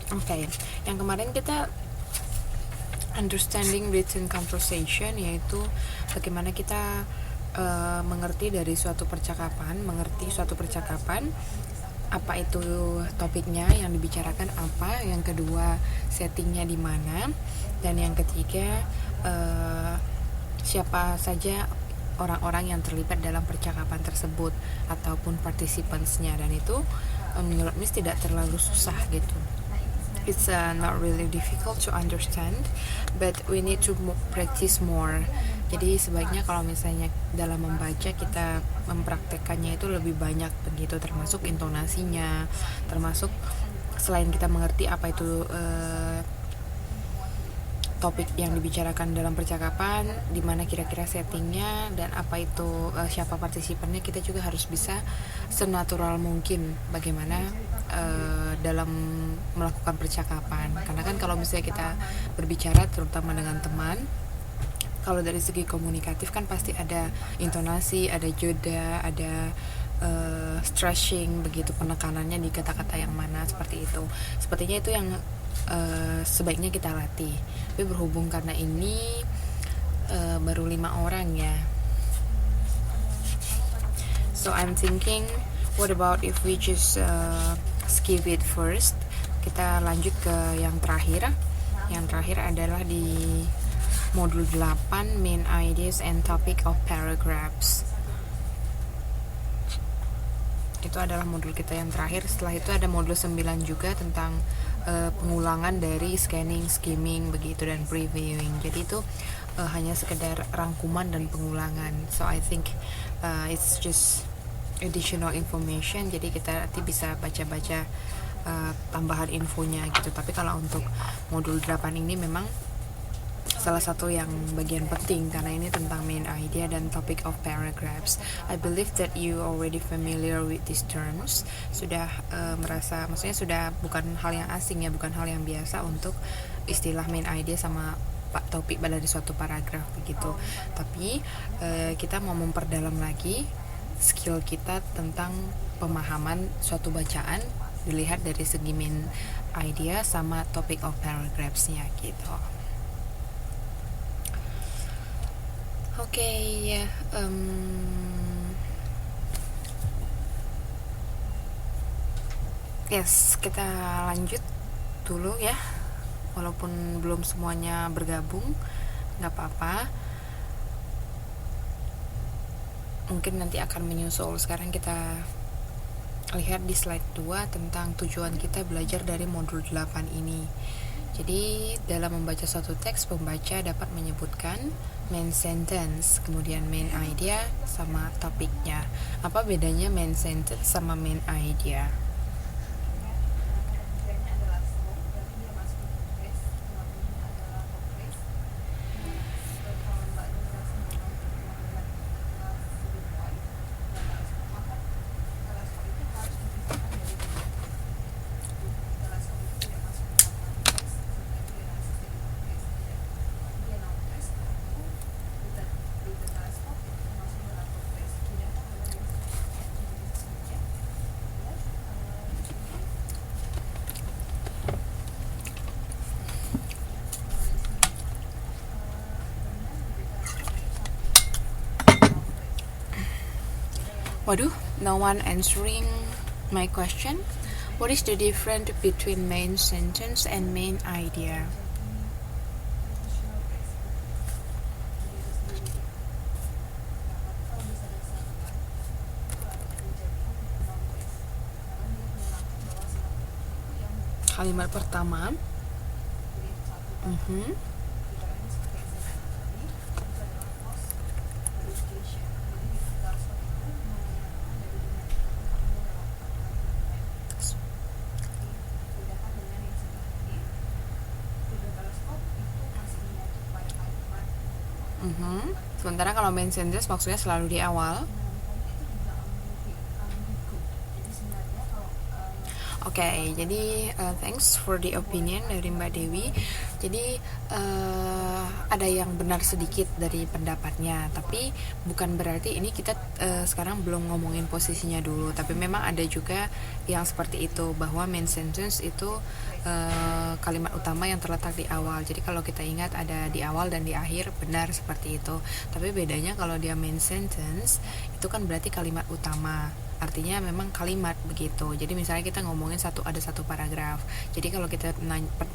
Oke, yang kemarin kita understanding written conversation, yaitu bagaimana kita mengerti suatu percakapan, apa itu topiknya yang dibicarakan apa, yang kedua settingnya di mana, dan yang ketiga siapa saja orang-orang yang terlibat dalam percakapan tersebut ataupun participants-nya, dan itu menurut Miss tidak terlalu susah gitu. It's not really difficult to understand, but we need to practice more. Jadi sebaiknya kalau misalnya dalam membaca kita mempraktekannya itu lebih banyak begitu, termasuk intonasinya, termasuk selain kita mengerti apa itu topik yang dibicarakan dalam percakapan, di mana kira-kira settingnya, dan apa itu siapa partisipannya, kita juga harus bisa senatural mungkin bagaimana dalam melakukan percakapan. Karena kan kalau misalnya kita berbicara terutama dengan teman, kalau dari segi komunikatif kan pasti ada intonasi, ada joda, ada stretching begitu, penekanannya di kata-kata yang mana, seperti itu. Sepertinya itu yang sebaiknya kita latih. Tapi berhubung karena ini baru 5 orang ya, so I'm thinking, what about if we just skip it first? Kita lanjut ke yang terakhir. Yang terakhir adalah di modul 8, main ideas and topic of paragraphs. Itu adalah modul kita yang terakhir. Setelah itu ada modul 9 juga tentang pengulangan dari scanning, skimming begitu, dan previewing. Jadi itu hanya sekedar rangkuman dan pengulangan. So I think it's just additional information. Jadi kita nanti bisa baca-baca tambahan infonya gitu. Tapi kalau untuk modul 8 ini memang salah satu yang bagian penting karena ini tentang main idea dan topic of paragraphs. I believe that you already familiar with these terms. Sudah maksudnya sudah bukan hal yang asing ya, bukan hal yang biasa untuk istilah main idea sama topik dari suatu paragraf begitu. Tapi kita mau memperdalam lagi skill kita tentang pemahaman suatu bacaan dilihat dari segi main idea sama topic of paragraphs-nya gitu. Oke, ya. Yes, kita lanjut dulu ya. Walaupun belum semuanya bergabung, nggak apa-apa. Mungkin nanti akan menyusul. Sekarang kita lihat di slide 2 tentang tujuan kita belajar dari modul 8 ini. Jadi dalam membaca suatu teks, pembaca dapat menyebutkan main sentence, kemudian main idea, sama topiknya. Apa bedanya main sentence sama main idea? Waduh, no one answering my question. What is the difference between main sentence and main idea? Kalimat pertama. Sementara kalau main sentence maksudnya selalu di awal. Oke, jadi thanks for the opinion dari Mbak Dewi. Jadi ada yang benar sedikit dari pendapatnya, tapi bukan berarti ini kita sekarang belum ngomongin posisinya dulu. Tapi memang ada juga yang seperti itu, bahwa main sentence itu kalimat utama yang terletak di awal. Jadi kalau kita ingat ada di awal dan di akhir, benar seperti itu. Tapi bedanya kalau dia main sentence itu kan berarti kalimat utama, artinya memang kalimat begitu. Jadi misalnya kita ngomongin ada satu paragraf, jadi kalau kita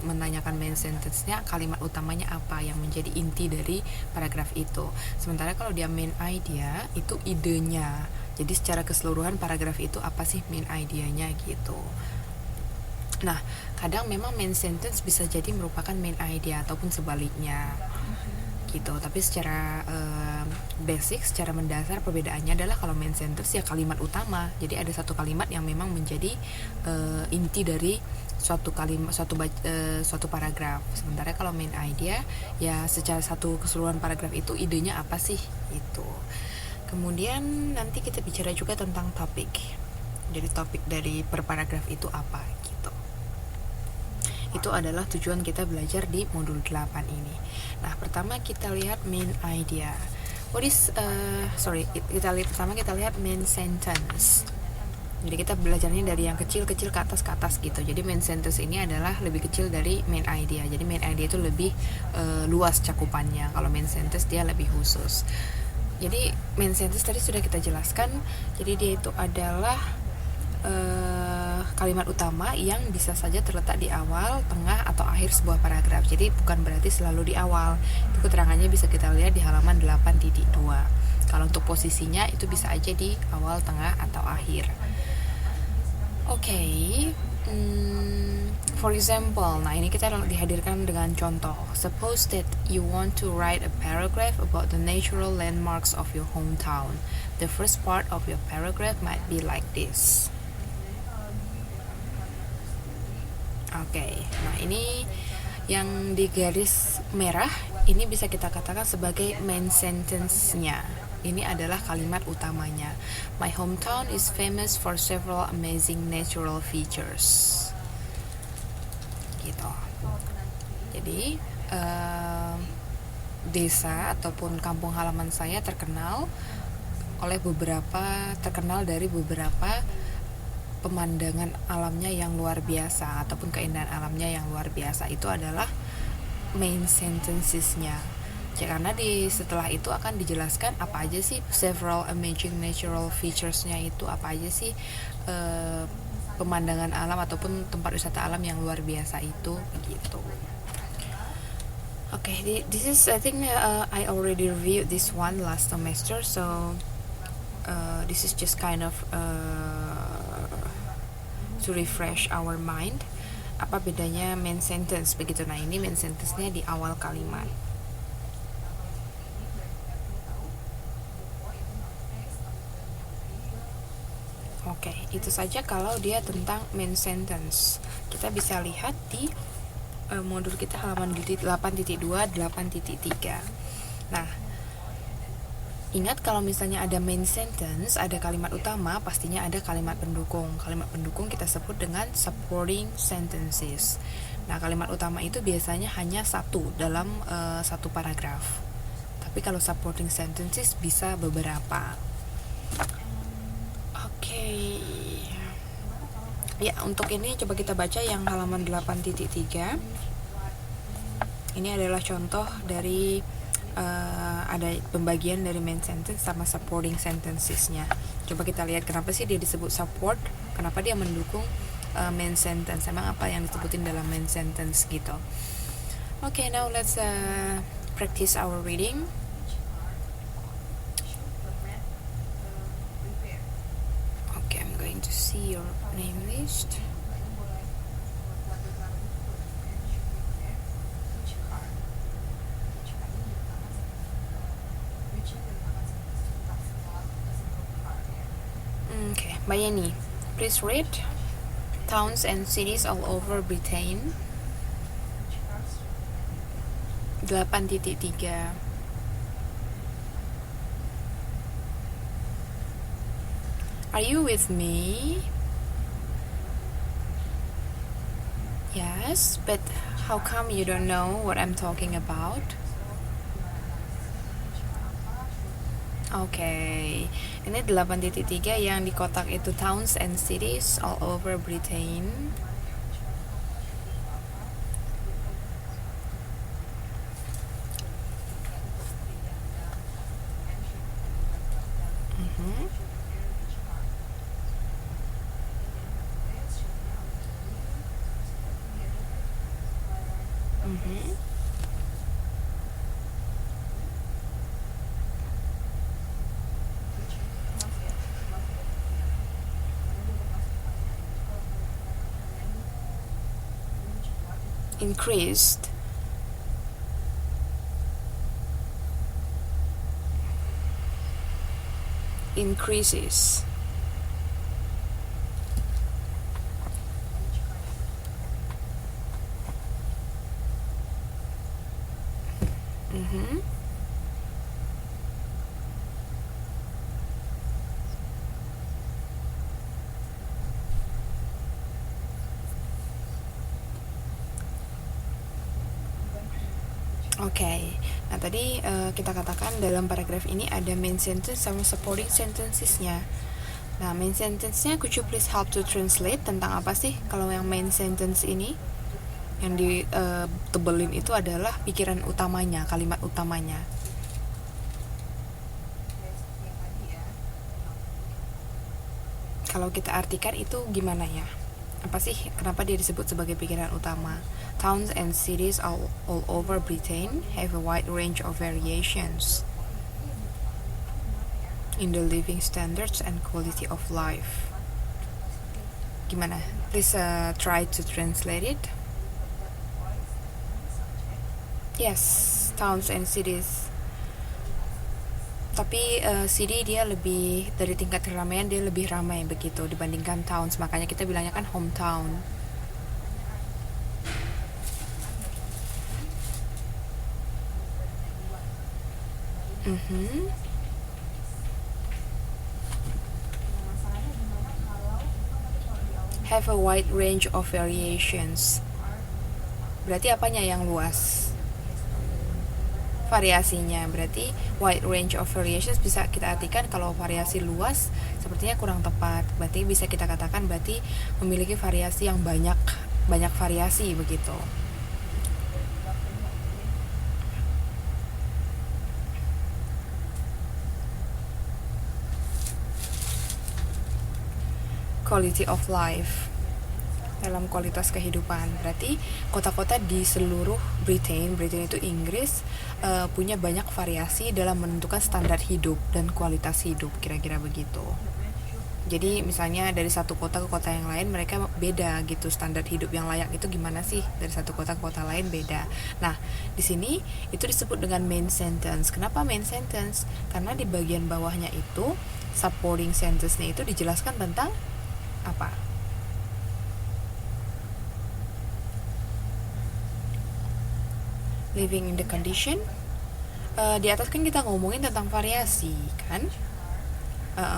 menanyakan main sentence-nya, kalimat utamanya apa yang menjadi inti dari paragraf itu. Sementara kalau dia main idea, itu idenya. Jadi secara keseluruhan paragraf itu apa sih main idenya gitu. Nah, kadang memang main sentence bisa jadi merupakan main idea ataupun sebaliknya gitu. Tapi secara basic, secara mendasar, perbedaannya adalah kalau main sentence ya kalimat utama. Jadi ada satu kalimat yang memang menjadi inti dari suatu kalimat, suatu paragraf. Sementara kalau main idea ya secara satu keseluruhan paragraf itu idenya apa sih itu. Kemudian nanti kita bicara juga tentang topik. Jadi topik dari per paragraf itu apa gitu. Itu adalah tujuan kita belajar di modul 8 ini. Nah, pertama kita lihat main idea. Pertama kita lihat main sentence. Jadi kita belajarnya dari yang kecil-kecil ke atas gitu. Jadi main sentence ini adalah lebih kecil dari main idea. Jadi main idea itu lebih luas cakupannya. Kalau main sentence dia lebih khusus. Jadi main sentence tadi sudah kita jelaskan. Jadi dia itu adalah kalimat utama yang bisa saja terletak di awal, tengah, atau akhir sebuah paragraf. Jadi bukan berarti selalu di awal. Itu keterangannya bisa kita lihat di halaman 8.2. Kalau untuk posisinya itu bisa aja di awal, tengah, atau akhir. Oke. For example, nah ini kita dihadirkan dengan contoh. Suppose that you want to write a paragraph about the natural landmarks of your hometown. The first part of your paragraph might be like this. Oke, nah ini yang di garis merah ini bisa kita katakan sebagai main sentence-nya. Ini adalah kalimat utamanya. My hometown is famous for several amazing natural features. Gitu. Jadi desa ataupun kampung halaman saya terkenal dari beberapa pemandangan alamnya yang luar biasa ataupun keindahan alamnya yang luar biasa. Itu adalah main sentences-nya. Karena setelah itu akan dijelaskan apa aja sih several amazing natural features-nya, itu apa aja sih pemandangan alam ataupun tempat wisata alam yang luar biasa itu begitu. Okay, this is I think I already reviewed this one last semester, so this is just kind of to refresh our mind. Apa bedanya main sentence begitu. Nah, ini main sentence-nya di awal kalimat. Oke, itu saja kalau dia tentang main sentence. Kita bisa lihat di modul kita halaman 8.2, 8.3. Nah, ingat kalau misalnya ada main sentence, ada kalimat utama, pastinya ada kalimat pendukung. Kalimat pendukung kita sebut dengan supporting sentences. Nah, kalimat utama itu biasanya hanya satu dalam satu paragraf. Tapi kalau supporting sentences bisa beberapa. Oke. Ya, untuk ini coba kita baca yang halaman 8.3. Ini adalah contoh dari ada pembagian dari main sentence sama supporting sentences-nya. Coba kita lihat kenapa sih dia disebut support, kenapa dia mendukung main sentence, emang apa yang disebutin dalam main sentence gitu. Okay, now let's practice our reading. Okay, I'm going to see your name list. Okay, Bayani, please read. Towns and cities all over Britain. 8.3. Are you with me? Yes, but how come you don't know what I'm talking about? Oke, ini 8.3 yang di kotak itu towns and cities all over Britain. Mhm. Mhm. Increased. Increases. Mhm. Oke, nah tadi kita katakan dalam paragraf ini ada main sentence sama supporting sentencesnya. Nah, main sentence-nya could you please help to translate tentang apa sih kalau yang main sentence ini? Yang ditebelin itu adalah pikiran utamanya, kalimat utamanya. Kalau kita artikan itu gimana ya? Apa sih, kenapa dia disebut sebagai pikiran utama? Towns and cities all over Britain have a wide range of variations in the living standards and quality of life. Gimana? Please try to translate it. Yes, towns and cities. Tapi city dia lebih, dari tingkat keramaian dia lebih ramai begitu dibandingkan towns, makanya kita bilangnya kan hometown. Have a wide range of variations. Berarti apanya yang luas? Variasinya. Berarti wide range of variations bisa kita artikan kalau variasi luas sepertinya kurang tepat. Berarti bisa kita katakan berarti memiliki variasi yang banyak variasi begitu. Quality of life, dalam kualitas kehidupan. Berarti kota-kota di seluruh Britain itu Inggris, punya banyak variasi dalam menentukan standar hidup dan kualitas hidup, kira-kira begitu. Jadi misalnya dari satu kota ke kota yang lain mereka beda gitu, standar hidup yang layak itu gimana sih dari satu kota ke kota lain beda. Nah, di sini itu disebut dengan main sentence. Kenapa main sentence? Karena di bagian bawahnya itu supporting sentence-nya itu dijelaskan tentang apa? Living in the condition. Di atas kan kita ngomongin tentang variasi kan?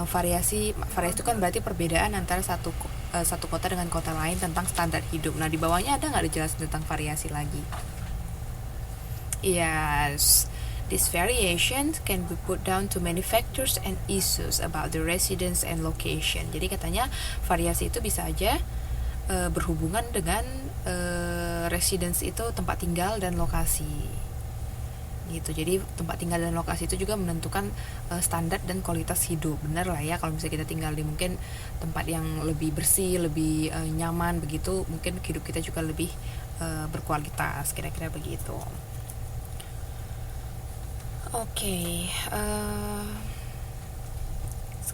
Variasi itu kan berarti perbedaan antara satu kota dengan kota lain tentang standar hidup. Nah, di bawahnya ada nggak dijelasin tentang variasi lagi? Yes, these variations can be put down to many factors and issues about the residence and location. Jadi katanya variasi itu bisa aja berhubungan dengan residence itu tempat tinggal dan lokasi. Gitu. Jadi tempat tinggal dan lokasi itu juga menentukan standar dan kualitas hidup. Bener lah ya, kalau misalnya kita tinggal di mungkin tempat yang lebih bersih, lebih nyaman begitu, mungkin hidup kita juga lebih berkualitas, kira-kira begitu. Oke,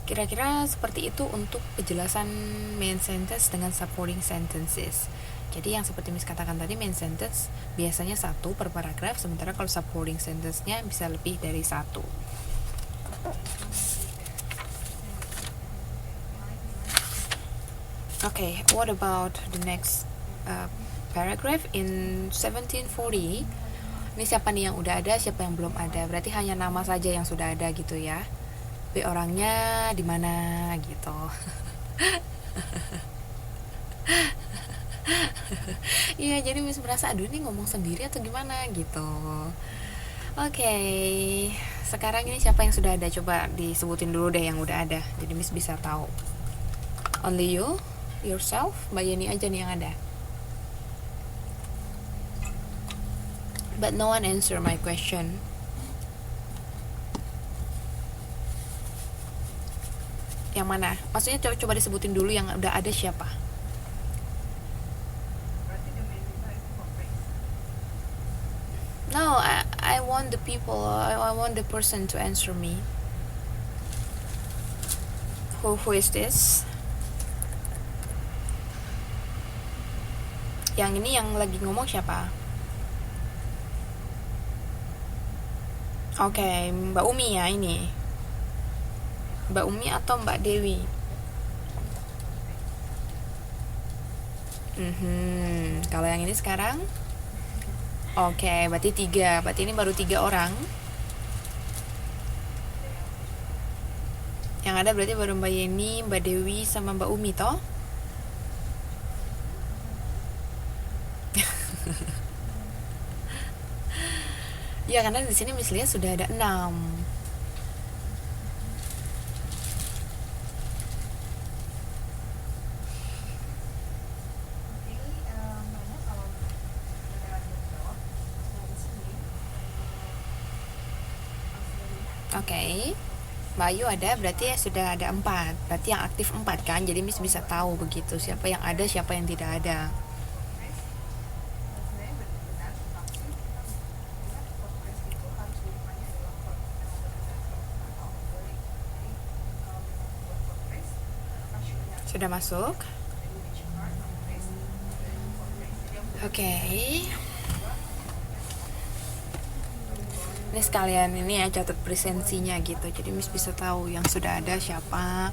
kira-kira seperti itu untuk penjelasan main sentence dengan supporting sentences. Jadi yang seperti Miss katakan tadi, main sentence biasanya satu per paragraf, sementara kalau supporting sentence-nya bisa lebih dari satu. Okay, what about the next paragraph in 1740? Ini siapa nih yang udah ada, siapa yang belum ada? Berarti hanya nama saja yang sudah ada gitu ya. B orangnya di mana gitu. Iya, ya, jadi Miss merasa aduh ini ngomong sendiri atau gimana gitu. Oke, sekarang ini siapa yang sudah ada, coba disebutin dulu deh yang udah ada, jadi Miss bisa tahu. Only you, yourself, Mbak Yeni aja nih yang ada. But no one answer my question. Yang mana? Maksudnya coba disebutin dulu yang udah ada siapa? No, I want the people. I want the person to answer me. Who is this? Yang ini yang lagi ngomong siapa? Oke, Mbak Umi ya ini. Mbak Umi atau Mbak Dewi? Kalau yang ini sekarang? Oke, berarti 3. Berarti ini baru 3 orang. Yang ada berarti baru Mbak Yeni, Mbak Dewi, sama Mbak Umi toh? Ya karena di sini misalnya sudah ada 6. Oke, Mbak Ayu ada, berarti ya sudah ada 4. Berarti yang aktif 4 kan, jadi Miss bisa tahu begitu siapa yang ada, siapa yang tidak ada. Sudah masuk? Oke. Ini sekalian ini ya catat presensinya gitu, jadi Miss bisa tahu yang sudah ada siapa.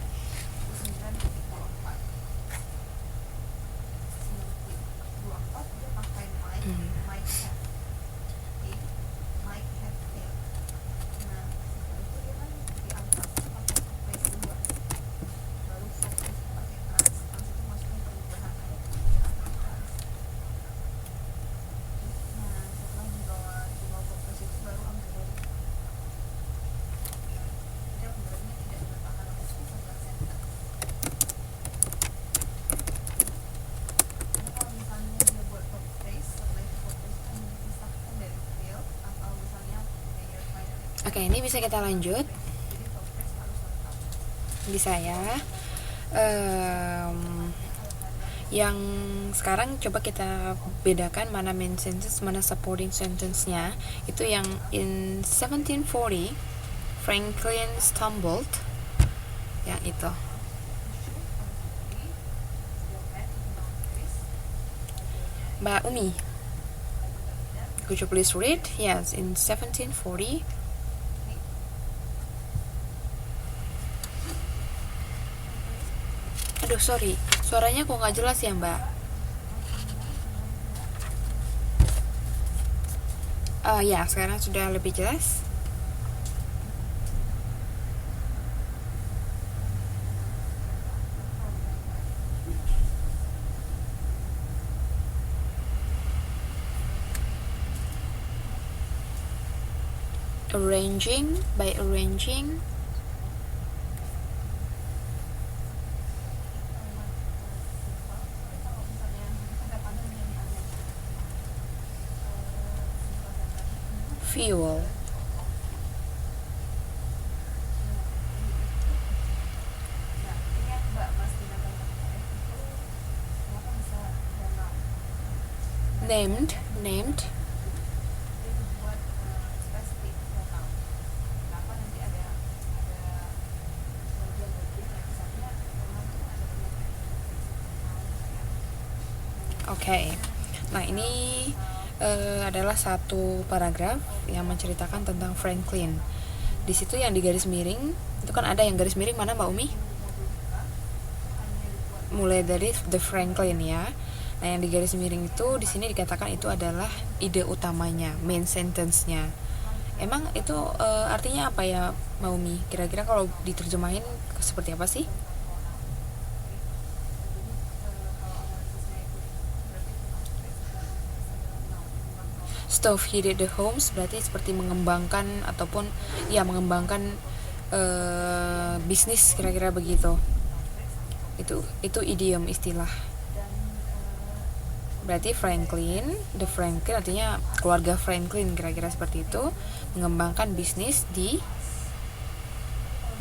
Oke, ini bisa kita lanjut. Bisa ya. Yang sekarang coba kita bedakan mana main sentence, mana supporting sentence-nya. Itu yang in 1740 Franklin stumbled. Ya, itu. Mbak Umi, could you please read? Yes, in 1740. Aduh, sorry, suaranya kok nggak jelas ya, Mbak? Ya, sekarang sudah lebih jelas. Arranging, by arranging. Fuel. Named. Oke. Nah, ini adalah satu paragraf yang menceritakan tentang Franklin. Di situ yang di garis miring, itu kan ada yang garis miring mana Mbak Umi? Mulai dari the Franklin ya. Nah, yang di garis miring itu di sini dikatakan itu adalah ide utamanya, main sentence-nya. Emang itu artinya apa ya, Mbak Umi? Kira-kira kalau diterjemahin seperti apa sih? Stove heated the homes berarti seperti mengembangkan ataupun ya mengembangkan bisnis, kira-kira begitu. Itu idiom, istilah. Berarti Franklin, the Franklin artinya keluarga Franklin, kira-kira seperti itu, mengembangkan bisnis di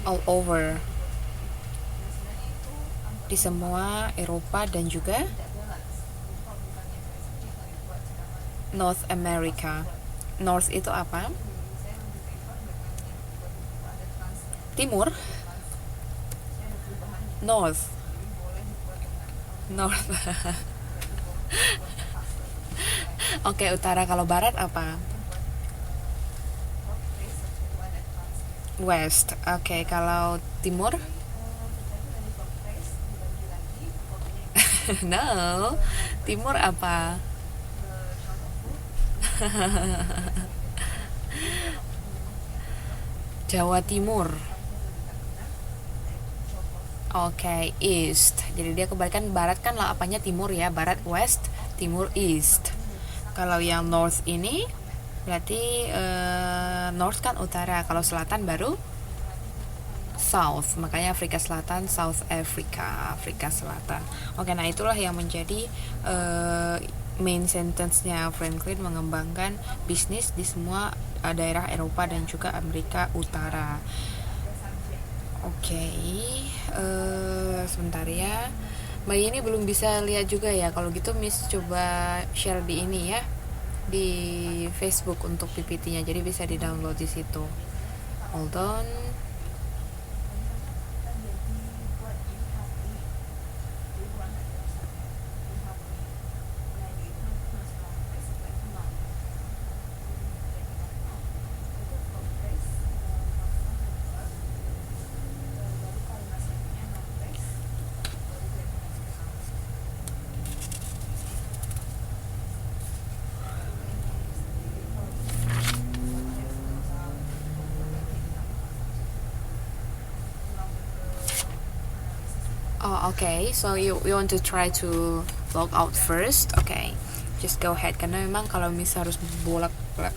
all over, di semua Eropa dan juga North America. North itu apa? Timur. North. Oke, utara. Kalau barat apa? West. Oke, kalau timur? No. Timur apa? Jawa Timur. Oke, east. Jadi dia kebalikan, barat kan lah apanya timur ya, barat west, timur east. Kalau yang north ini berarti north kan utara, kalau selatan baru south. Makanya Afrika Selatan, South Africa, Afrika Selatan. Oke, nah itulah yang menjadi main sentence-nya. Franklin mengembangkan bisnis di semua daerah Eropa dan juga Amerika Utara. Oke, sebentar ya. Mbak ini belum bisa lihat juga ya. Kalau gitu Miss coba share di ini ya, di Facebook untuk PPT-nya. Jadi bisa di-download di situ. Hold on. Oh, okay. So you want to try to log out first? Okay. Just go ahead. Karena memang kalau misal harus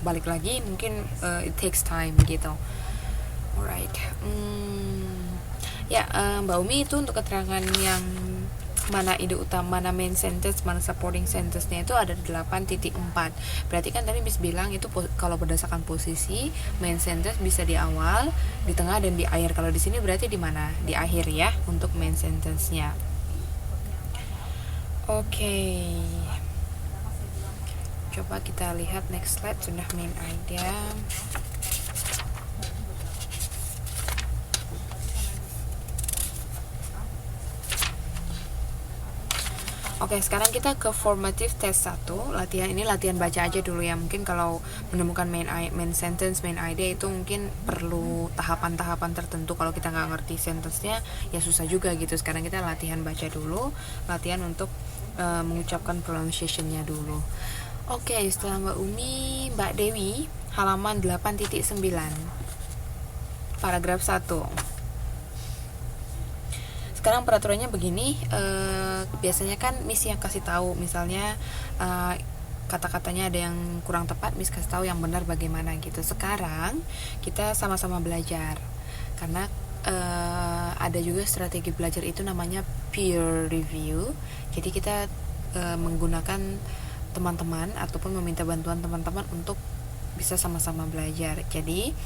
balik lagi, mungkin it takes time gitu. Alright. Ya, Mbak Umi itu untuk keterangan yang mana ide utama, mana main sentence, mana supporting sentence-nya itu ada 8.4. Berarti kan tadi Miss bilang itu kalau berdasarkan posisi, main sentence bisa di awal, di tengah, dan di akhir. Kalau di sini berarti di mana? Di akhir ya untuk main sentence-nya. Oke. Coba kita lihat next slide, sudah main idea. Oke, sekarang kita ke formative test 1. Latihan ini latihan baca aja dulu ya. Mungkin kalau menemukan main sentence, main idea itu mungkin perlu tahapan-tahapan tertentu. Kalau kita nggak ngerti sentence-nya ya susah juga gitu. Sekarang kita latihan baca dulu, latihan untuk mengucapkan pronunciation-nya dulu. Oke, setelah Mbak Umi, Mbak Dewi, halaman 8.9, paragraf 1. Sekarang peraturannya begini, biasanya kan Miss yang kasih tahu, misalnya kata-katanya ada yang kurang tepat, Miss kasih tahu yang benar bagaimana gitu. Sekarang kita sama-sama belajar, karena ada juga strategi belajar itu namanya peer review. Jadi kita menggunakan teman-teman ataupun meminta bantuan teman-teman untuk bisa sama-sama belajar. Jadi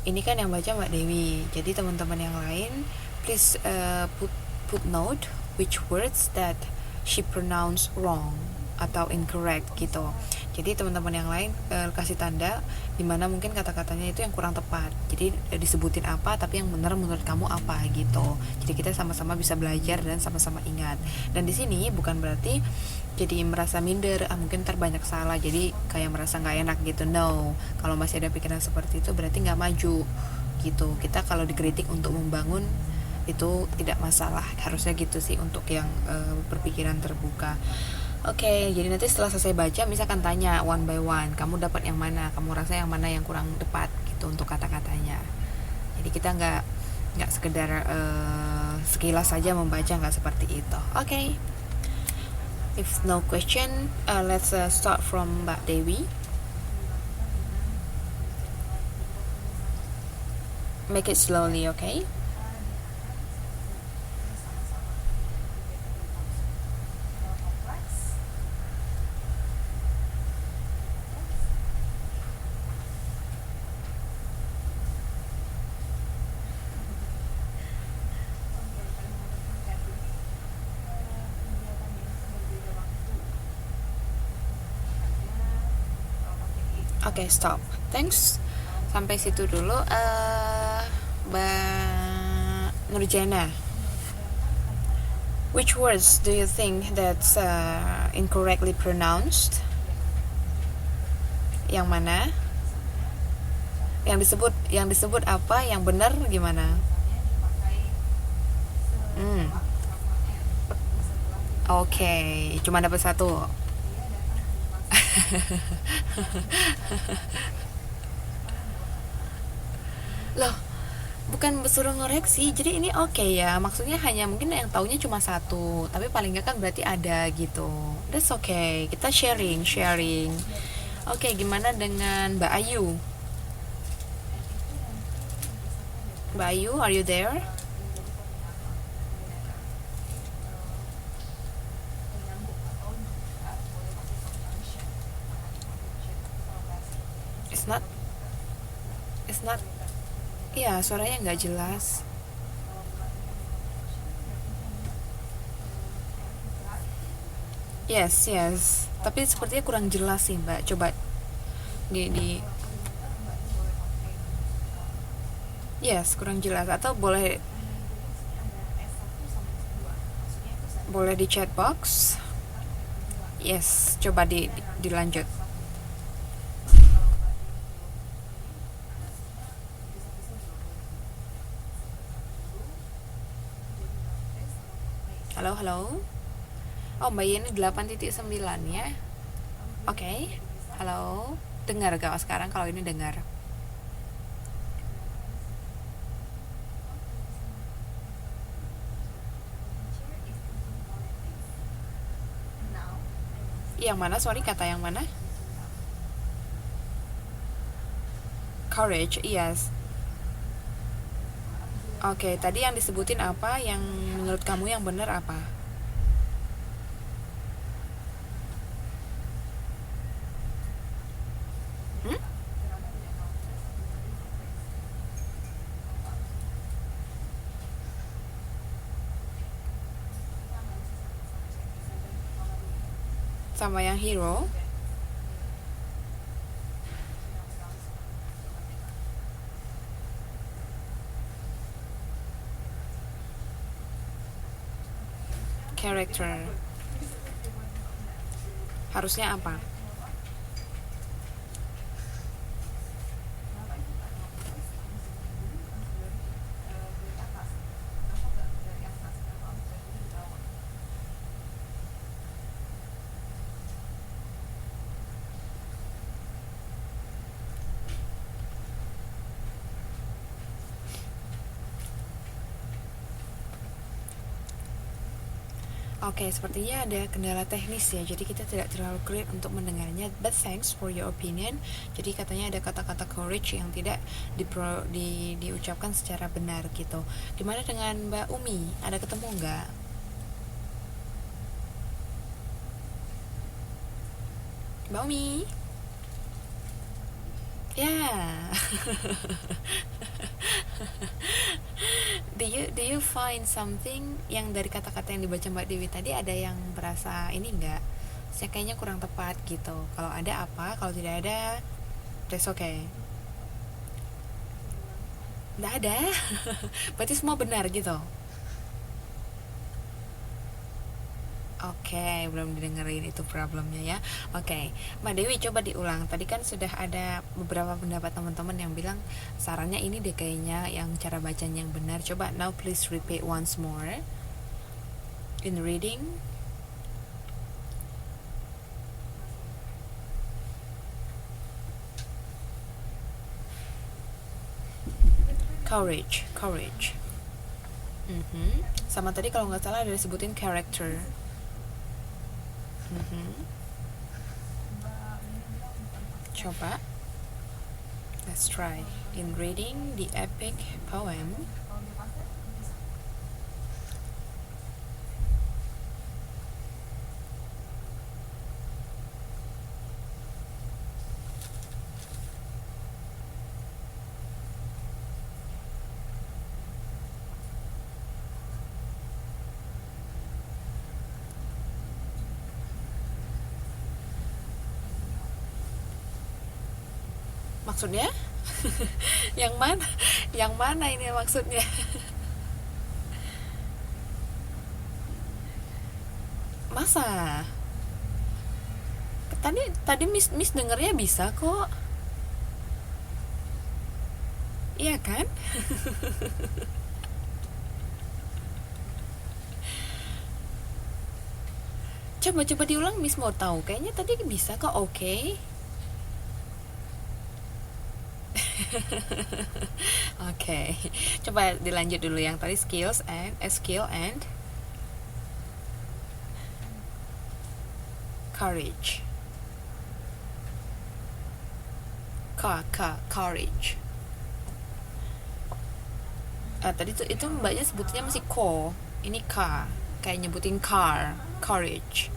ini kan yang baca Mbak Dewi, jadi teman-teman yang lain please put note which words that she pronounce wrong atau incorrect gitu. Jadi teman-teman yang lain kasih tanda dimana mungkin kata-katanya itu yang kurang tepat. Jadi disebutin apa tapi yang benar menurut kamu apa gitu. Jadi kita sama-sama bisa belajar dan sama-sama ingat. Dan di sini bukan berarti jadi merasa minder, mungkin terbanyak salah jadi kayak merasa nggak enak gitu. No, kalau masih ada pikiran seperti itu berarti nggak maju gitu. Kita kalau dikritik untuk membangun itu tidak masalah, harusnya gitu sih untuk yang berpikiran terbuka. Oke, jadi nanti setelah selesai baca misalkan tanya one by one, kamu dapat yang mana, kamu rasa yang mana yang kurang tepat gitu untuk kata-katanya. Jadi kita nggak sekedar sekilas saja membaca, nggak seperti itu. Oke. If no question, let's start from Mbak Dewi. Make it slowly, okay? Oke, stop. Thanks. Sampai situ dulu. Mbak Nurjana, which words do you think that's incorrectly pronounced? Yang mana? Yang disebut apa? Yang benar gimana? Oke, cuma dapat satu. Loh, bukan suruh ngoreksi, jadi ini oke ya, maksudnya hanya mungkin yang taunya cuma satu, tapi paling nggak kan berarti ada gitu. That's okay, kita sharing. Oke, gimana dengan Mbak Ayu? Mbak Ayu, are you there? It's not. Iya, suaranya nggak jelas. Yes. Tapi sepertinya kurang jelas sih, Mbak. Coba di yes, kurang jelas. Atau boleh di chat box. Yes, coba dilanjut. Halo. Oh, Mbak Yeni 8.9 ya. Oke. Halo. Dengar gak sekarang kalau ini dengar? Yang mana? Sorry, kata yang mana? Courage, yes. Oke, tadi yang disebutin apa? Yang menurut kamu yang benar apa? Hmm? Sama yang hero? Character. Harusnya apa? Oke, sepertinya ada kendala teknis ya, jadi kita tidak terlalu clear untuk mendengarnya. But thanks for your opinion. Jadi katanya ada kata-kata courage yang tidak diucapkan secara benar gitu. Gimana dengan Mbak Umi? Ada ketemu nggak? Mbak Umi? Ya. Do you find something yang dari kata-kata yang dibaca Mbak Dewi tadi, ada yang berasa ini enggak? Saya kayaknya kurang tepat gitu. Kalau ada apa? Kalau tidak ada, that's okay. Nggak ada. Berarti semua benar gitu. Oke, belum didengerin, itu problemnya ya. Oke, Mbak Dewi coba diulang. Tadi kan sudah ada beberapa pendapat teman-teman yang bilang sarannya ini deh kayaknya yang cara bacanya yang benar. Coba now please repeat once more. In reading. Courage. Sama tadi kalau nggak salah ada disebutin character. Coba Let's try. In reading the epic poem, maksudnya yang mana? Yang mana ini maksudnya? Masa? Tadi Miss dengernya bisa kok. Iya kan? Coba diulang, Miss mau tahu. Kayaknya tadi bisa kok, oke. Oke. Coba dilanjut dulu yang tadi skill and courage. Courage. Tadi itu mbaknya sebutnya masih ini kayak nyebutin courage.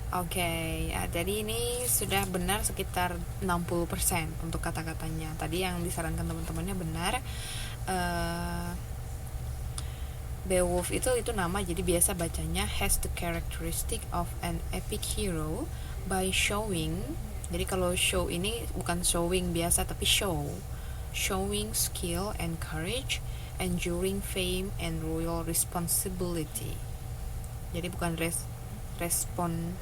Oke, jadi ini sudah benar sekitar 60% untuk kata-katanya. Tadi yang disarankan teman-temannya benar. Beowulf itu nama, jadi biasa bacanya has the characteristic of an epic hero by showing. Jadi kalau show ini bukan showing biasa tapi showing skill and courage, enduring fame and royal responsibility. Jadi bukan respon.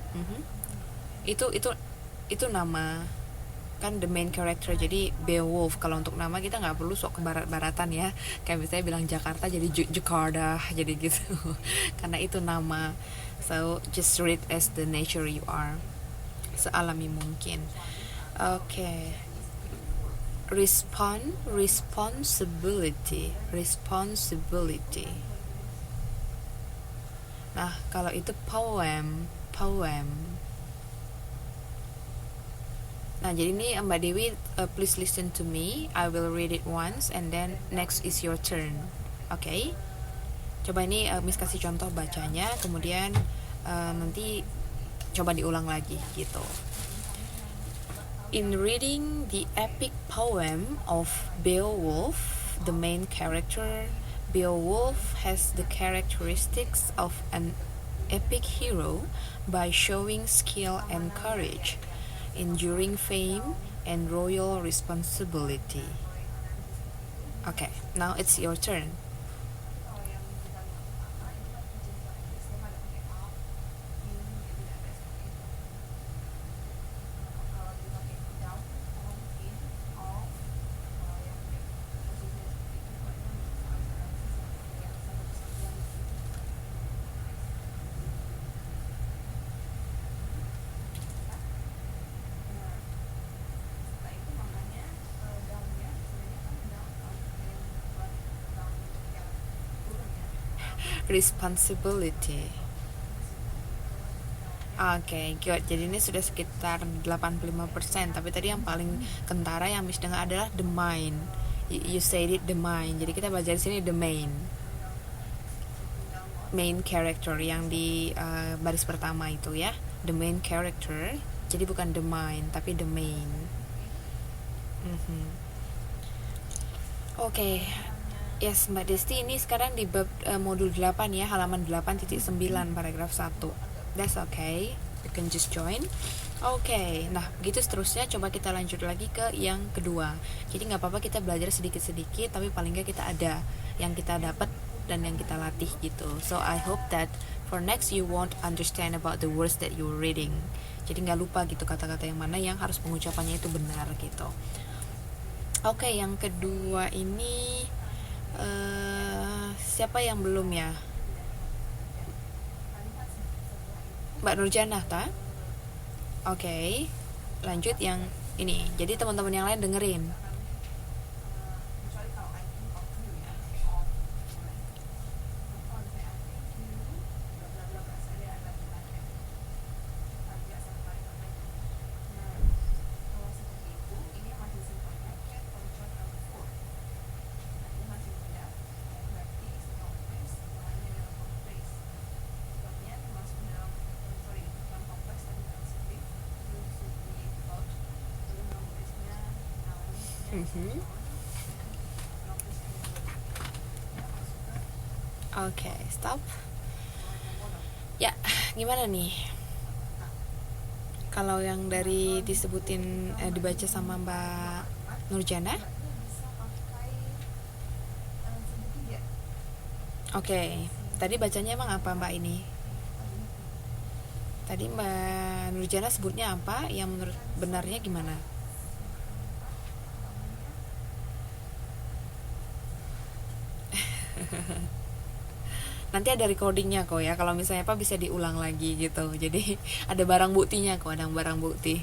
Itu nama kan the main character. Jadi Beowulf, kalau untuk nama kita nggak perlu sok ke barat-baratan ya, kayak misalnya bilang Jakarta jadi Jakarta jadi gitu karena itu nama. So just read as the nature you are, sealami mungkin. Oke. Responsibility. Nah, kalau itu poem. Nah, jadi ini Mbak Dewi, please listen to me. I will read it once and then next is your turn. Oke? Coba ini Miss kasih contoh bacanya, kemudian nanti coba diulang lagi gitu. In reading the epic poem of Beowulf, the main character, Beowulf has the characteristics of an epic hero by showing skill and courage, enduring fame and royal responsibility. Okay, now it's your turn. Responsibility. Oke, good. Jadi ini sudah sekitar 85%. Tapi tadi yang paling kentara yang Miss dengar adalah the mind. You said it, the mind. Jadi kita belajar di sini the main character yang di baris pertama itu ya. The main character. Jadi bukan the mind, tapi the main. Oke. Yes, Mbak Desti, ini sekarang di bab modul 8 ya, halaman 8.9 paragraf 1. That's okay. You can just join. Oke, nah begitu seterusnya. Coba kita lanjut lagi ke yang kedua. Jadi nggak apa-apa kita belajar sedikit-sedikit, tapi paling nggak kita ada yang kita dapat dan yang kita latih gitu. So I hope that for next you won't understand about the words that you're reading. Jadi nggak lupa gitu kata-kata yang mana yang harus pengucapannya itu benar gitu. Oke, yang kedua ini siapa yang belum ya? Mbak Nurjana ta? Oke, lanjut yang ini. Jadi teman-teman yang lain dengerin. Mhm. Oke, stop. Ya, gimana nih? Kalau yang dari disebutin dibaca sama Mbak Nurjana? Oke, tadi bacanya emang apa Mbak ini? Tadi Mbak Nurjana sebutnya apa? Yang menurut benarnya gimana? Nanti ada recordingnya kok ya. Kalau misalnya apa bisa diulang lagi gitu. Jadi ada barang buktinya kok, ada barang bukti.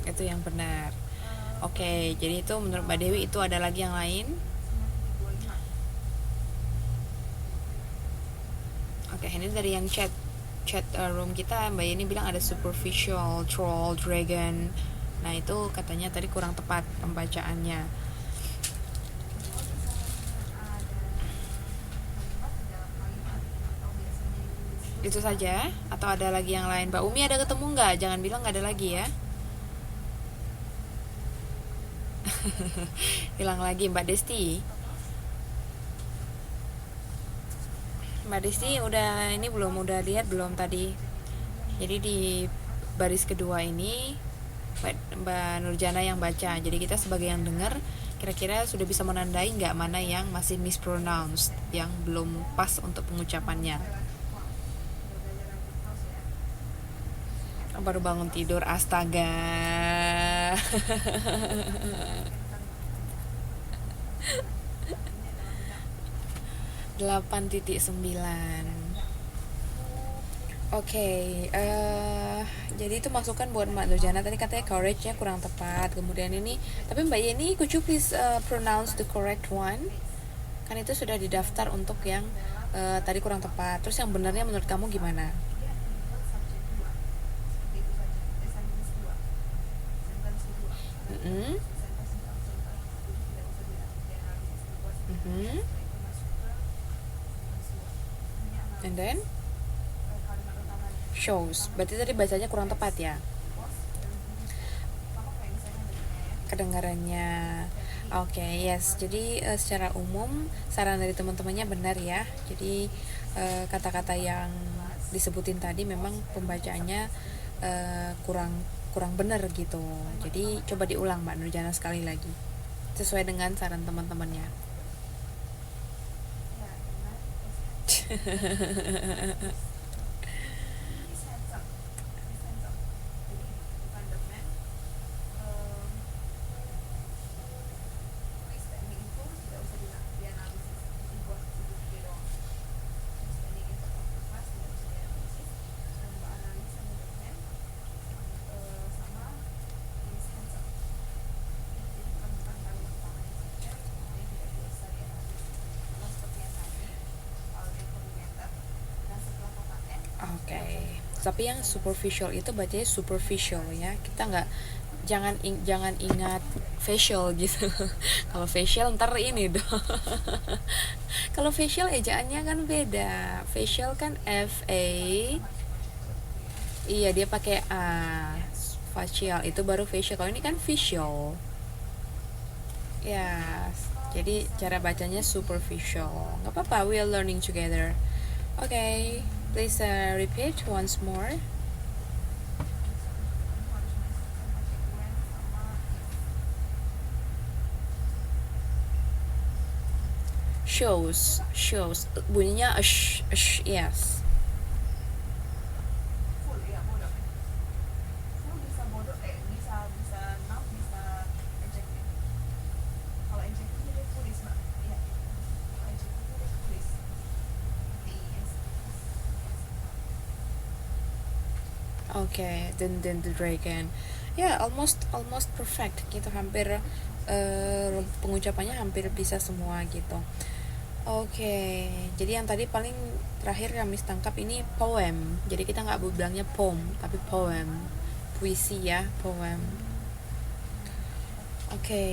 Itu yang benar. Oke, jadi itu menurut Mbak Dewi itu ada lagi yang lain. Oke, ini dari yang chat room kita Mbak Yeni bilang ada superficial, troll, dragon. Nah itu katanya tadi kurang tepat pembacaannya. Itu saja atau ada lagi yang lain? Mbak Umi ada ketemu nggak? Jangan bilang nggak ada lagi ya. Hilang lagi Mbak Desti. Mbak Desti udah ini belum, udah lihat belum tadi? Jadi di baris kedua ini Mbak Nurjana yang baca. Jadi kita sebagai yang dengar kira-kira sudah bisa menandai nggak mana yang masih mispronounced, yang belum pas untuk pengucapannya. Baru bangun tidur, astaga. 8.9. Oke, jadi itu masukan buat Mbak Nurjana. Tadi katanya courage-nya kurang tepat. Kemudian ini, tapi Mbak Yeni, could you please pronounce the correct one? Kan itu sudah didaftar untuk yang tadi kurang tepat. Terus yang benarnya menurut kamu gimana? Mm-hmm. Mm-hmm. And then? Shows. Berarti tadi bacanya kurang tepat ya? Kedengarannya. Oke, yes. Jadi secara umum saran dari teman-temannya benar ya. Jadi kata-kata yang disebutin tadi memang pembacaannya kurang benar gitu. Jadi coba diulang Mbak Nurjana sekali lagi sesuai dengan saran teman-temannya. Oke, tapi yang superficial itu bacanya superficial ya. Kita nggak jangan ingat facial gitu. Kalau facial ntar ini dong. Kalau facial ejaannya kan beda. Facial kan F A. Iya dia pakai A. Facial itu baru facial. Kalau ini kan facial. Ya, jadi cara bacanya superficial. Nggak apa-apa, we are learning together. Okay, please repeat once more. Shows, bunyinya yes. Okay, then the dragon. Ya, almost perfect gitu, hampir pengucapannya hampir bisa semua gitu. Oke, jadi yang tadi paling terakhir kami tangkap ini poem. Jadi kita nggak bilangnya poem, tapi poem, puisi ya, poem. Oke,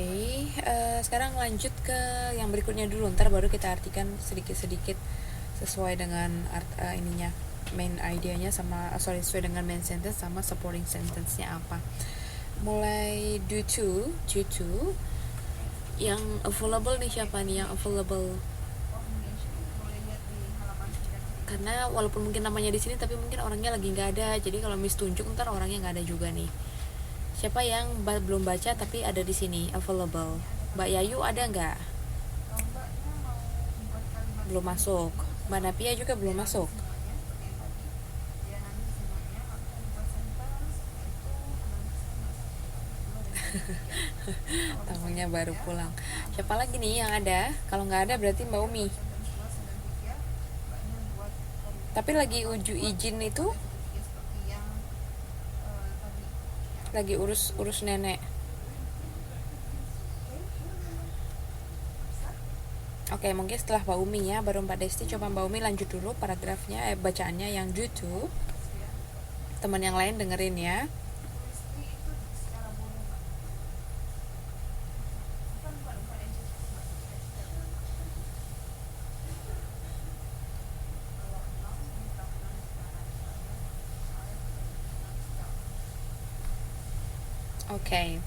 sekarang lanjut ke yang berikutnya dulu. Ntar baru kita artikan sedikit-sedikit sesuai dengan ininya, main idenya sama sesuai dengan main sentence sama supporting sentence-nya apa. Mulai due to yang available nih, siapa nih yang available? Karena walaupun mungkin namanya di sini tapi mungkin orangnya lagi nggak ada. Jadi kalau Miss tunjuk ntar orangnya nggak ada juga nih. Siapa yang belum baca tapi ada di sini available? Mbak Yayu ada nggak? Belum masuk. Mbak Napia juga belum masuk. Tamunya baru pulang. Siapa lagi nih yang ada? Kalau nggak ada berarti Mbak Umi. Tapi lagi uju izin itu lagi urus nenek. Oke, mungkin setelah Mbak Umi ya, baru Mbak Desti. Coba Mbak Umi lanjut dulu paragrafnya, bacaannya yang due to. Teman yang lain dengerin ya. Oke.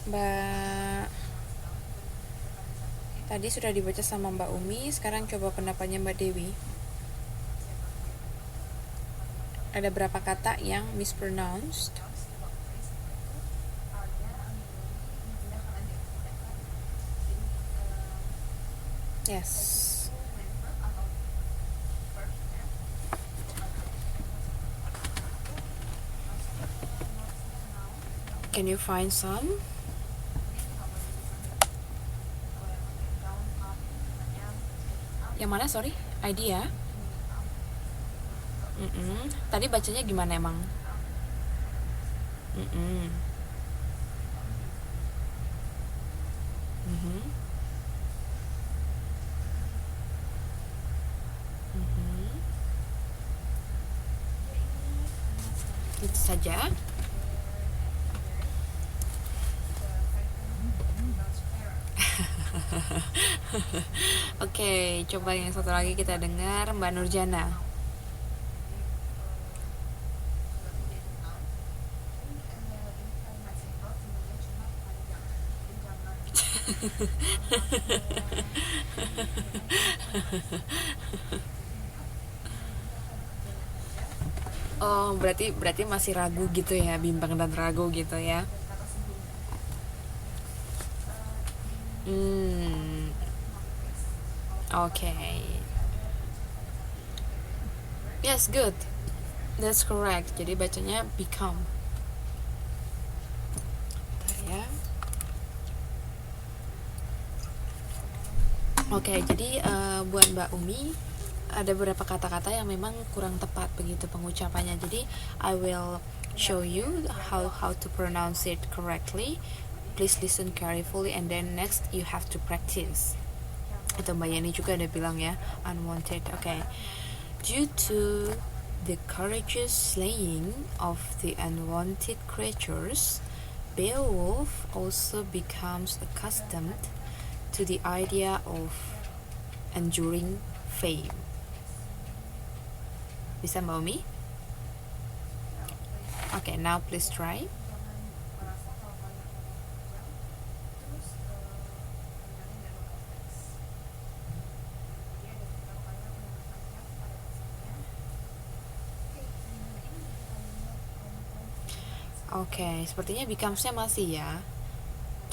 Mbak tadi sudah dibaca sama Mbak Umi, sekarang coba pendapatnya Mbak Dewi. Ada berapa kata yang mispronounced? Yes. Can you find some? Yang mana, sorry? Idea? Tadi bacanya gimana emang? Itu saja. Oke, coba yang satu lagi kita dengar Mbak Nurjana. Oh, berarti masih ragu gitu ya, bimbang dan ragu gitu ya. Okay. Yes, good. That's correct. Jadi bacanya become. Bentar ya. Oke, jadi buat Mbak Umi ada beberapa kata-kata yang memang kurang tepat begitu pengucapannya. Jadi I will show you how to pronounce it correctly. Please listen carefully and then next you have to practice. Itu Mbak Yani juga ada bilang ya, unwanted. Okay. Due to the courageous slaying of the unwanted creatures, Beowulf also becomes accustomed to the idea of enduring fame. Bisa Mbak Umi? Okay, now please try. Oke, sepertinya becomes-nya masih ya.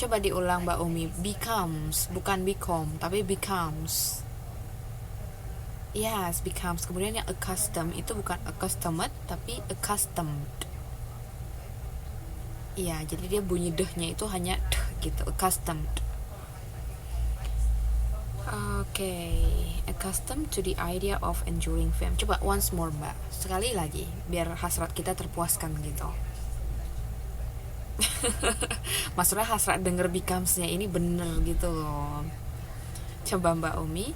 Coba diulang Mbak Umi. Becomes, bukan become, tapi becomes. Yes, becomes. Kemudian yang accustomed itu bukan accustomed, tapi accustomed. Iya, jadi dia bunyi deh-nya itu hanya deh gitu, accustomed. Oke, accustomed to the idea of enduring fame. Coba once more Mbak, sekali lagi, biar hasrat kita terpuaskan gitu. Maksudnya hasrat denger becomes-nya ini bener gitu loh. Coba Mbak Umi.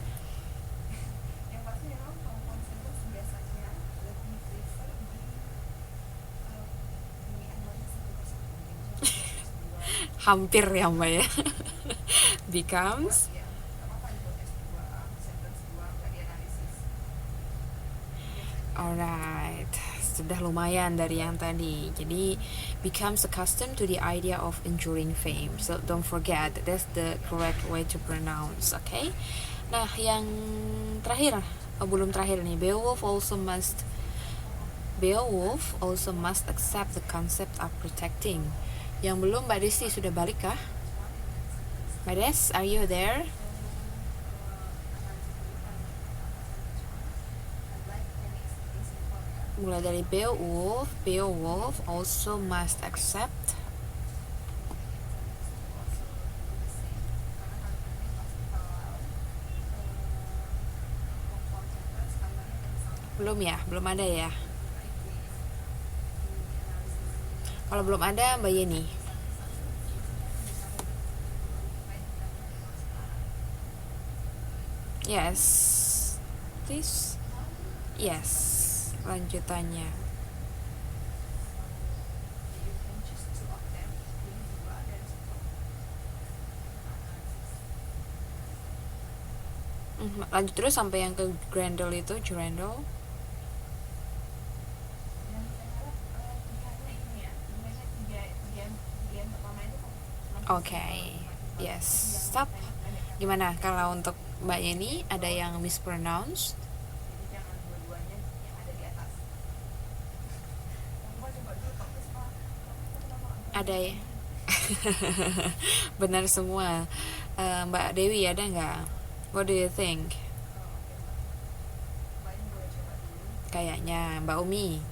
Hampir ya Mbak ya. Becomes. Alright, sudah lumayan dari yang tadi. Jadi, becomes accustomed to the idea of enduring fame. So don't forget, that's the correct way to pronounce. Okay? Nah, yang terakhir, belum terakhir nih. Beowulf also must accept the concept of protecting. Yang belum, Mbak Desi sudah balik kah? Mbak Des, are you there? Mulai dari Beowulf also must accept. Belum ya? Belum ada ya? Kalau belum ada, Mbak Yeni. Yes. Please. Yes. Lanjutannya. Lanjut terus sampai yang ke Grendel itu, Durendal. Okay. Yes. Stop. Gimana kalau untuk Mbak Yeni ada yang mispronounced? Ada ya. Benar semua. Mbak Dewi ada nggak? What do you think? Kayaknya Mbak Umi.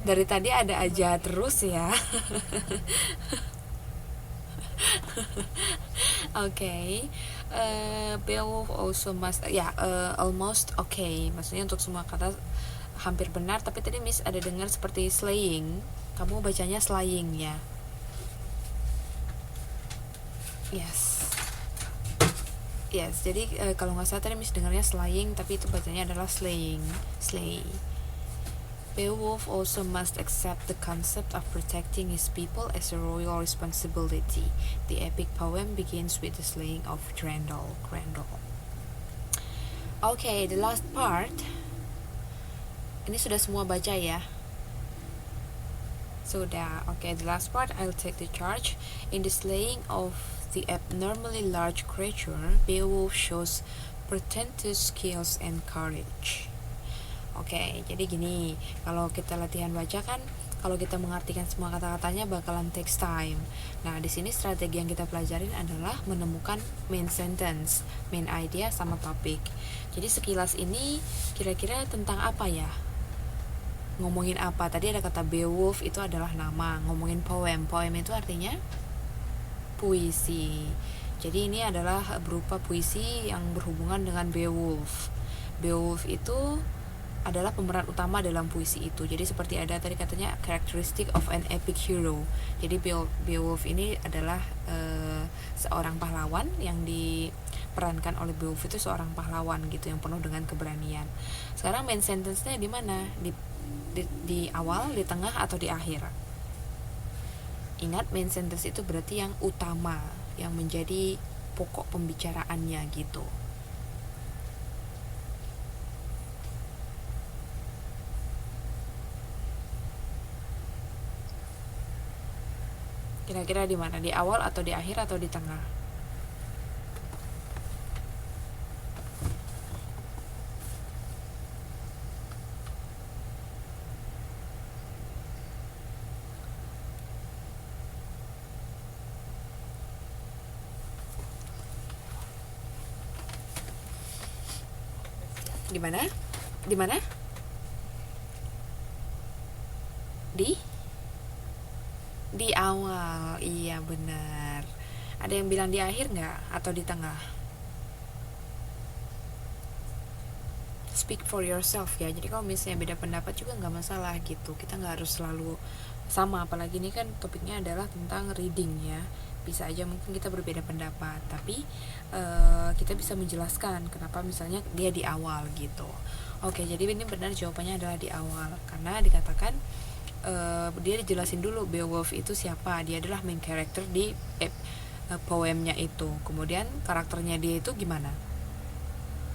Dari tadi ada aja terus ya. Okay. Beowulf also must almost okay. Maksudnya untuk semua kata hampir benar, tapi tadi Miss ada dengar seperti slaying. Kamu bacanya slaying ya. Yes, jadi kalau nggak salah tadi Miss dengarnya slaying, tapi itu bacanya adalah slay. Beowulf also must accept the concept of protecting his people as a royal responsibility. The epic poem begins with the slaying of Grendel. Okay, the last part. Ini sudah semua baca ya? Sudah. Okay, the last part, I'll take the charge. In the slaying of the abnormally large creature, Beowulf shows portentous skills and courage. Oke, jadi gini, kalau kita latihan baca kan, kalau kita mengartikan semua kata-katanya bakalan takes time. Nah, di sini strategi yang kita pelajarin adalah menemukan main sentence, main idea sama topik. Jadi sekilas ini kira-kira tentang apa ya? Ngomongin apa? Tadi ada kata Beowulf, itu adalah nama. Ngomongin poem itu artinya puisi. Jadi ini adalah berupa puisi yang berhubungan dengan Beowulf. Beowulf itu adalah pemeran utama dalam puisi itu. Jadi seperti ada tadi katanya characteristic of an epic hero. Jadi Beowulf ini adalah seorang pahlawan yang diperankan oleh Beowulf itu seorang pahlawan gitu yang penuh dengan keberanian. Sekarang main sentence-nya di mana? Di awal, di tengah, atau di akhir? Ingat, main sentence itu berarti yang utama, yang menjadi pokok pembicaraannya gitu. Kira-kira di mana? Di awal atau di akhir atau di tengah? Di mana? Di mana? Di awal. Iya benar. Ada yang bilang di akhir nggak? Atau di tengah? Speak for yourself ya. Jadi kalau misalnya beda pendapat juga nggak masalah gitu. Kita nggak harus selalu sama. Apalagi ini kan topiknya adalah tentang reading ya. Bisa aja mungkin kita berbeda pendapat, tapi kita bisa menjelaskan kenapa misalnya dia di awal gitu. Oke, jadi ini benar jawabannya adalah di awal, karena dikatakan dia dijelasin dulu Beowulf itu siapa. Dia adalah main character di poemnya itu. Kemudian karakternya dia itu gimana,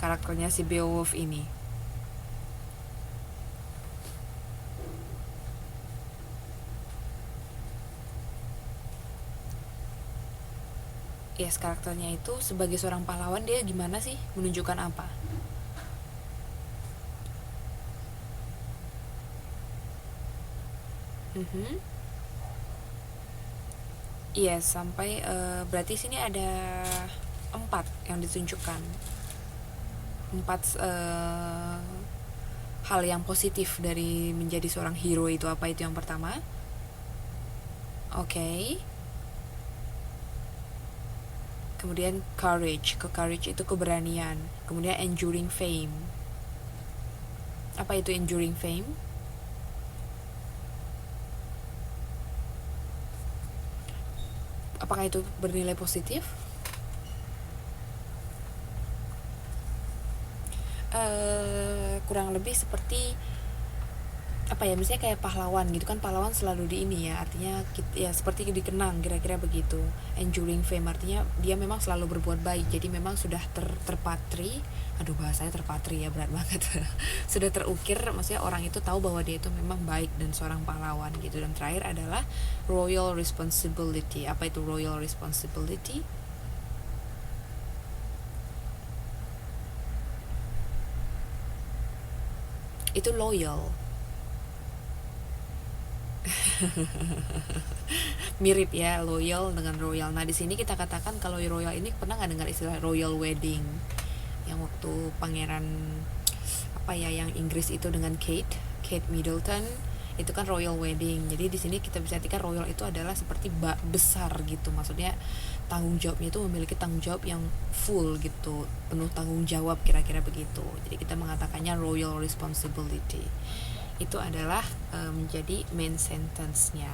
karakternya si Beowulf ini. Yes, karakternya itu sebagai seorang pahlawan dia gimana sih, menunjukkan apa. Iya, sampai berarti sini ada 4 yang ditunjukkan. 4 hal yang positif dari menjadi seorang hero itu. Apa itu yang pertama? Oke. Kemudian courage. Courage itu keberanian. Kemudian enduring fame. Apa itu enduring fame? Apakah itu bernilai positif? Kurang lebih seperti apa ya, misalnya kayak pahlawan gitu kan, pahlawan selalu di ini ya, artinya ya seperti dikenang, kira-kira begitu. Enduring fame artinya dia memang selalu berbuat baik, jadi memang sudah terpatri, aduh bahasanya terpatri ya, berat banget. Sudah terukir, maksudnya orang itu tahu bahwa dia itu memang baik dan seorang pahlawan gitu. Dan terakhir adalah royal responsibility. Apa itu royal responsibility? Itu loyal. Mirip ya, loyal dengan royal. Nah di sini kita katakan kalau royal ini, pernah nggak dengar istilah royal wedding yang waktu pangeran apa ya yang Inggris itu dengan Kate Middleton, itu kan royal wedding. Jadi di sini kita bisa artikan royal itu adalah seperti besar gitu, maksudnya tanggung jawabnya itu memiliki tanggung jawab yang full gitu, penuh tanggung jawab, kira-kira begitu. Jadi kita mengatakannya royal responsibility. Itu adalah menjadi main sentence-nya.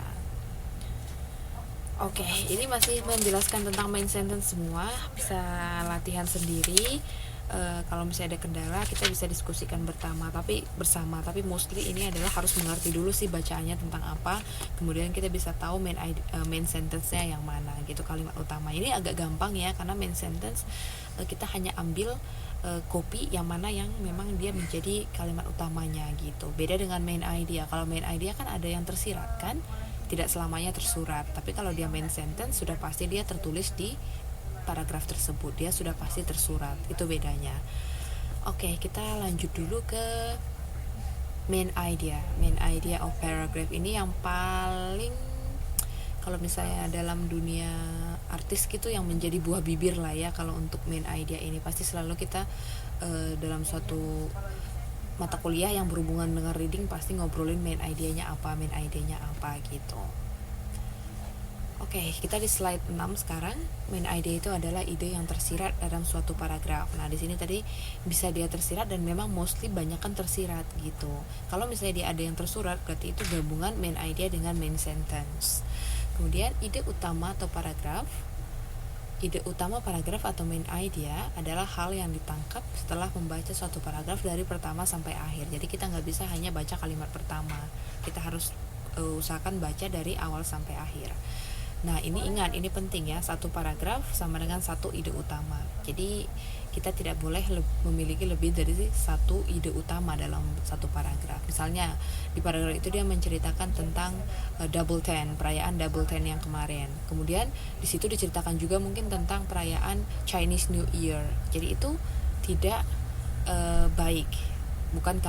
Oke, ini masih menjelaskan tentang main sentence semua, bisa latihan sendiri. Kalau misalnya ada kendala kita bisa diskusikan bersama, tapi mostly ini adalah harus mengerti dulu sih bacaannya tentang apa, kemudian kita bisa tahu main sentence-nya yang mana gitu, kalimat utama. Ini agak gampang ya, karena main sentence kita hanya ambil copy yang mana yang memang dia menjadi kalimat utamanya gitu. Beda dengan main idea. Kalau main idea kan ada yang tersirat kan, tidak selamanya tersurat. Tapi kalau dia main sentence sudah pasti dia tertulis di paragraf tersebut, dia sudah pasti tersurat. Itu bedanya. Oke, kita lanjut dulu ke main idea. Main idea of paragraph ini yang paling, kalau misalnya dalam dunia artis gitu, yang menjadi buah bibir lah ya. Kalau untuk main idea ini pasti selalu kita dalam suatu mata kuliah yang berhubungan dengan reading pasti ngobrolin main idenya apa gitu. Oke, kita di slide 6 sekarang. Main idea itu adalah ide yang tersirat dalam suatu paragraf. Nah, di sini tadi bisa dia tersirat dan memang mostly banyak kan tersirat gitu. Kalau misalnya dia ada yang tersurat, berarti itu gabungan main idea dengan main sentence. Kemudian ide utama atau paragraf. Ide utama paragraf atau main idea adalah hal yang ditangkap setelah membaca suatu paragraf dari pertama sampai akhir. Jadi kita nggak bisa hanya baca kalimat pertama, kita harus usahakan baca dari awal sampai akhir. Nah ini ingat, ini penting ya, satu paragraf sama dengan satu ide utama. Jadi kita tidak boleh memiliki lebih dari satu ide utama dalam satu paragraf. Misalnya di paragraf itu dia menceritakan tentang Double Ten, perayaan Double Ten yang kemarin. Kemudian di situ diceritakan juga mungkin tentang perayaan Chinese New Year. Jadi itu tidak baik, bukan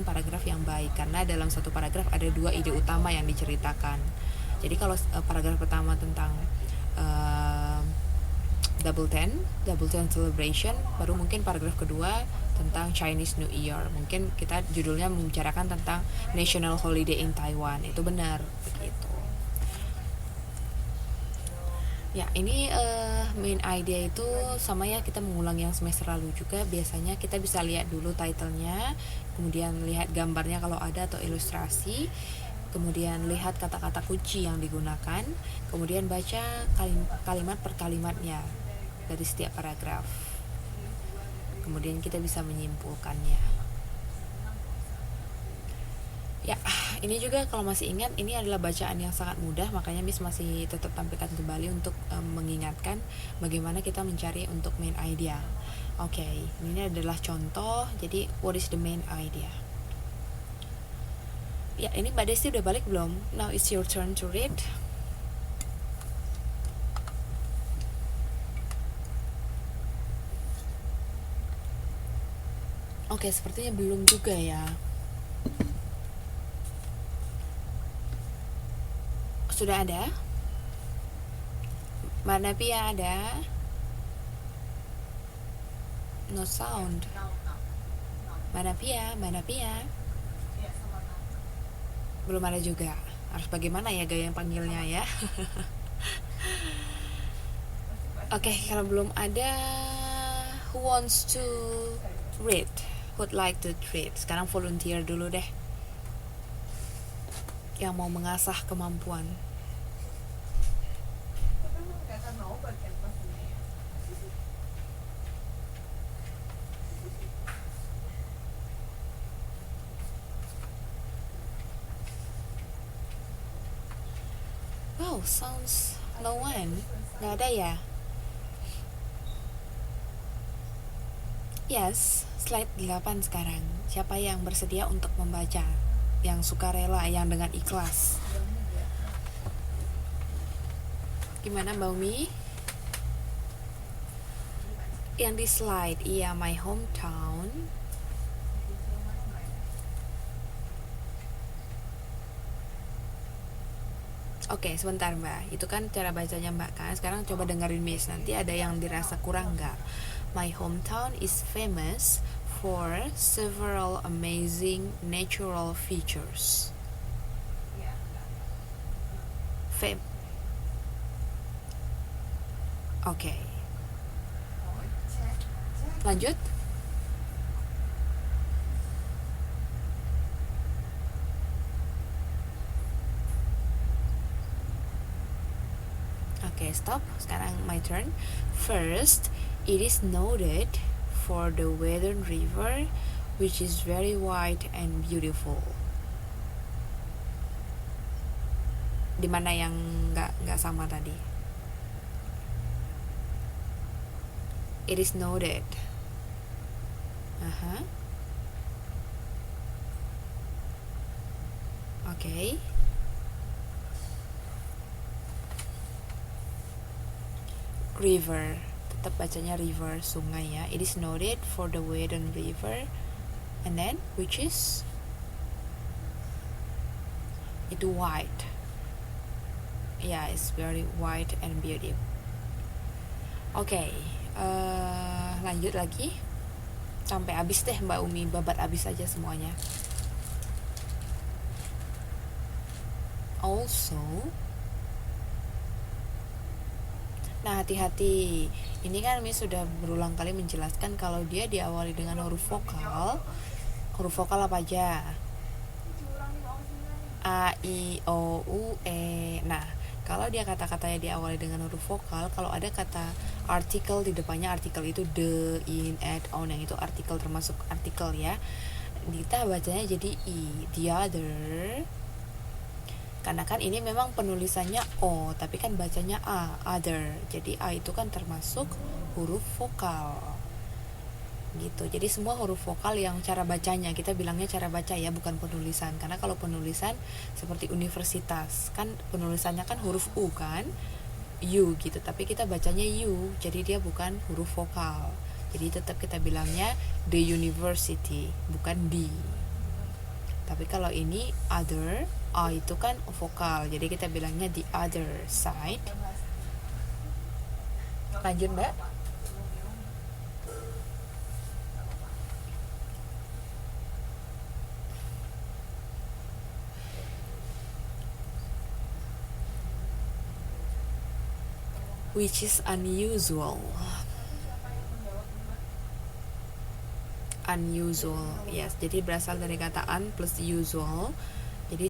paragraf yang baik, karena dalam satu paragraf ada dua ide utama yang diceritakan. Jadi kalau paragraf pertama tentang Double Ten celebration, baru mungkin paragraf kedua tentang Chinese New Year. Mungkin kita judulnya membicarakan tentang National Holiday in Taiwan. Itu benar begitu. Ya, ini main idea itu sama ya, kita mengulang yang semester lalu juga. Biasanya kita bisa lihat dulu title-nya, kemudian lihat gambarnya kalau ada atau ilustrasi, kemudian lihat kata-kata kunci yang digunakan, kemudian baca kalimat per kalimatnya dari setiap paragraf. Kemudian kita bisa menyimpulkannya. Ya, ini juga kalau masih ingat, ini adalah bacaan yang sangat mudah, makanya Miss masih tetap tampilkan kembali untuk mengingatkan bagaimana kita mencari untuk main idea. Oke, ini adalah contoh. Jadi what is the main idea? Ya, ini Mbak Desti udah balik belum? Now it's your turn to read. Oke, sepertinya belum juga ya. Sudah ada? Mbak Napia ada? No sound. Mbak Napia. Belum ada juga. Harus bagaimana ya gaya panggilnya ya? Oke, kalau belum ada, who wants to read? Who'd like to read? Sekarang volunteer dulu deh. Yang mau mengasah kemampuan. Wow, sounds no one. Nggak ada ya? Yes, slide 8 sekarang. Siapa yang bersedia untuk membaca? Yang sukarela, yang dengan ikhlas. Gimana Mbak Umi? Yang di slide, iya, my hometown. Oke, sebentar Mbak. Itu kan cara bacanya Mbak kan. Sekarang coba dengerin Miss. Nanti ada yang dirasa kurang nggak? My hometown is famous for several amazing natural features. Oke. Lanjut. Oke, stop. Sekarang my turn. First, it is noted for the Wedern River, which is very wide and beautiful. Di mana yang nggak sama tadi? It is noted. Oke. River, tetap bacanya river, sungai ya. It is noted for the Wedern River, and then which is itu wide. Yeah, it's very wide and beautiful. Oke, lanjut lagi sampai habis deh Mbak Umi, babat habis aja semuanya. Also, nah hati-hati, ini kan Miss sudah berulang kali menjelaskan kalau dia diawali dengan huruf vokal. Huruf vokal apa aja? A, I, O, U, E. Nah, kalau dia kata-katanya diawali dengan huruf vokal, kalau ada kata artikel di depannya, artikel itu the, in, at, on, yang itu artikel, termasuk artikel ya, kita bacanya jadi I, the other. Karena kan ini memang penulisannya O, tapi kan bacanya A, other. Jadi A itu kan termasuk huruf vokal gitu. Jadi semua huruf vokal yang cara bacanya, kita bilangnya cara baca ya, bukan penulisan. Karena kalau penulisan seperti universitas, kan penulisannya kan huruf U kan, U gitu, tapi kita bacanya U, jadi dia bukan huruf vokal. Jadi tetap kita bilangnya the university, bukan D. Tapi kalau ini other, A itu kan vokal, jadi kita bilangnya the other side. Lanjut Mbak. Which is unusual. Unusual, yes. Jadi berasal dari kata un plus usual. Jadi